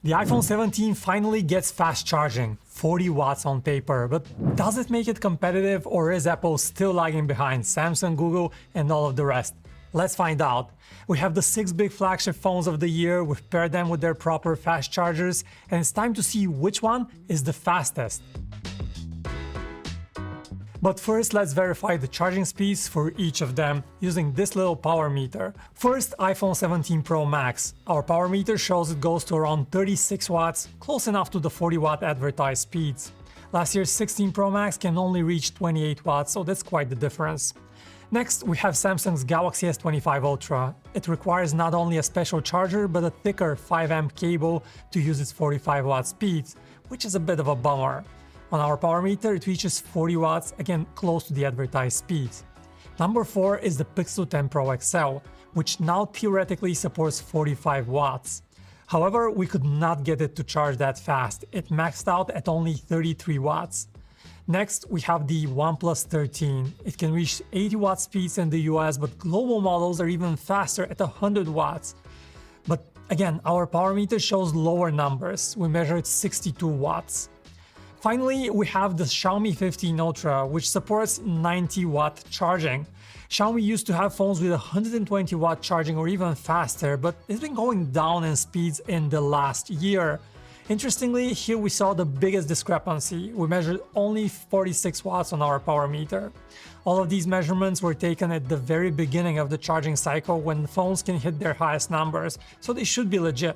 The iPhone 17 finally gets fast charging, 40 watts on paper, but does it make it competitive, or is Apple still lagging behind Samsung, Google and all of the rest? Let's find out. We have the 6 big flagship phones of the year, we've paired them with their proper fast chargers, and it's time to see which one is the fastest. But first, let's verify the charging speeds for each of them using this little power meter. First, iPhone 17 Pro Max. Our power meter shows it goes to around 36 watts, close enough to the 40 watt advertised speeds. Last year's 16 Pro Max can only reach 28 watts, so that's quite the difference. Next, we have Samsung's Galaxy S25 Ultra. It requires not only a special charger, but a thicker 5A cable to use its 45 watt speeds, which is a bit of a bummer. On our power meter, it reaches 40 watts, again close to the advertised speeds. Number 4 is the Pixel 10 Pro XL, which now theoretically supports 45 watts. However, we could not get it to charge that fast. It maxed out at only 33 watts. Next, we have the OnePlus 13. It can reach 80 watt speeds in the US, but global models are even faster at 100 watts. But again, our power meter shows lower numbers. We measured 62 watts. Finally, we have the Xiaomi 15 Ultra, which supports 90 watt charging. Xiaomi used to have phones with 120 watt charging or even faster, but it's been going down in speeds in the last year. Interestingly, here we saw the biggest discrepancy. We measured only 46 watts on our power meter. All of these measurements were taken at the very beginning of the charging cycle when phones can hit their highest numbers, so they should be legit.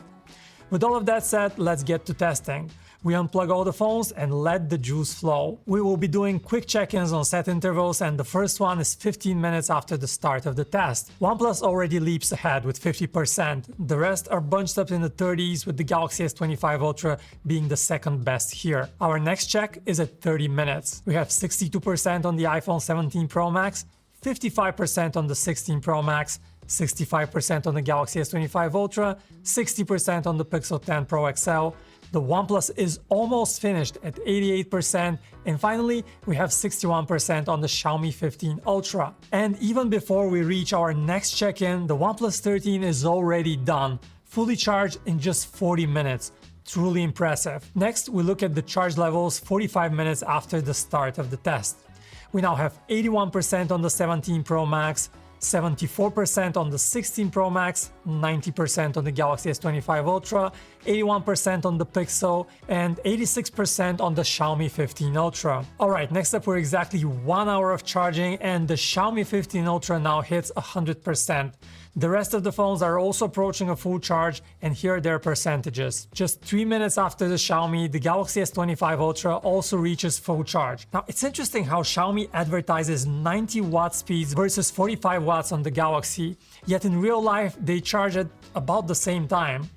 With all of that said, let's get to testing. We unplug all the phones and let the juice flow. We will be doing quick check-ins on set intervals, and the first one is 15 minutes after the start of the test. OnePlus already leaps ahead with 50%. The rest are bunched up in the 30s, with the Galaxy S25 Ultra being the second best here. Our next check is at 30 minutes. We have 62% on the iPhone 17 Pro Max, 55% on the 16 Pro Max, 65% on the Galaxy S25 Ultra, 60% on the Pixel 10 Pro XL. The OnePlus is almost finished at 88%, and finally we have 61% on the Xiaomi 15 Ultra. And even before we reach our next check-in, the OnePlus 13 is already done, fully charged in just 40 minutes. Truly impressive. Next, we look at the charge levels 45 minutes after the start of the test. We now have 81% on the 17 Pro Max, 74% on the 16 Pro Max, 90% on the Galaxy S25 Ultra, 81% on the Pixel, and 86% on the Xiaomi 15 Ultra. Alright, next up we're exactly 1 hour of charging, and the Xiaomi 15 Ultra now hits 100%. The rest of the phones are also approaching a full charge, and here are their percentages. Just 3 minutes after the Xiaomi, the Galaxy S25 Ultra also reaches full charge. Now, it's interesting how Xiaomi advertises 90 watt speeds versus 45 watts on the Galaxy, yet in real life they charge at about the same time.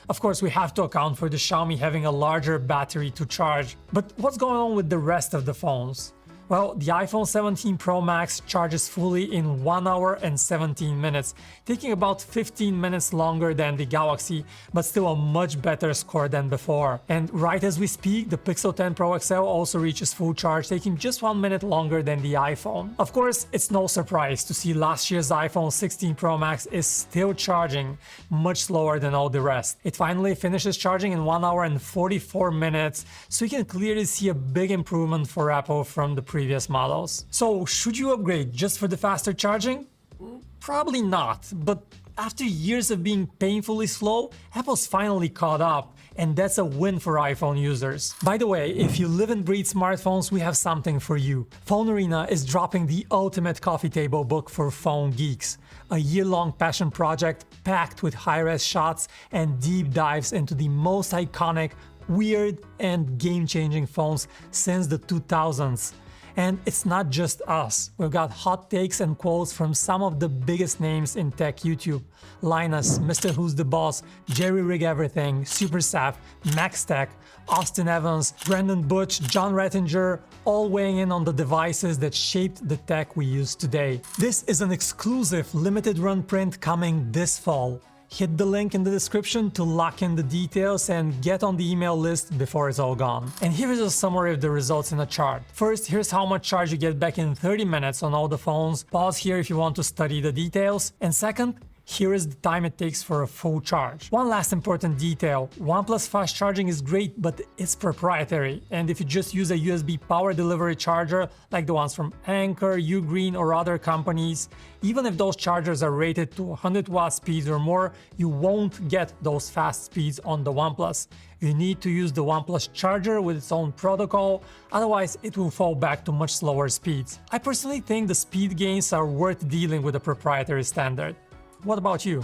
Of course, we have to account for the Xiaomi having a larger battery to charge. But what's going on with the rest of the phones? Well, the iPhone 17 Pro Max charges fully in 1 hour and 17 minutes, taking about 15 minutes longer than the Galaxy, but still a much better score than before. And right as we speak, the Pixel 10 Pro XL also reaches full charge, taking just 1 minute longer than the iPhone. Of course, it's no surprise to see last year's iPhone 16 Pro Max is still charging, much slower than all the rest. It finally finishes charging in 1 hour and 44 minutes, so you can clearly see a big improvement for Apple from the previous models. So, should you upgrade just for the faster charging? Probably not, but after years of being painfully slow, Apple's finally caught up, and that's a win for iPhone users. By the way, if you live and breathe smartphones, we have something for you. PhoneArena is dropping the ultimate coffee table book for phone geeks. A year-long passion project packed with high-res shots and deep dives into the most iconic, weird, and game-changing phones since the 2000s. And it's not just us. We've got hot takes and quotes from some of the biggest names in tech YouTube. Linus, Mr. Who's the Boss, Jerry Rig Everything, Supersaf, Max Tech, Austin Evans, Brandon Butch, John Rettinger, all weighing in on the devices that shaped the tech we use today. This is an exclusive limited run print coming this fall. Hit the link in the description to lock in the details and get on the email list before it's all gone. And here is a summary of the results in a chart. First, here's how much charge you get back in 30 minutes on all the phones. Pause here if you want to study the details. And second, Here is the time it takes for a full charge. One last important detail, OnePlus fast charging is great, but it's proprietary, and if you just use a USB power delivery charger like the ones from Anker, Ugreen or other companies, even if those chargers are rated to 100 watt speeds or more, you won't get those fast speeds on the OnePlus. You need to use the OnePlus charger with its own protocol, otherwise it will fall back to much slower speeds. I personally think the speed gains are worth dealing with a proprietary standard. What about you?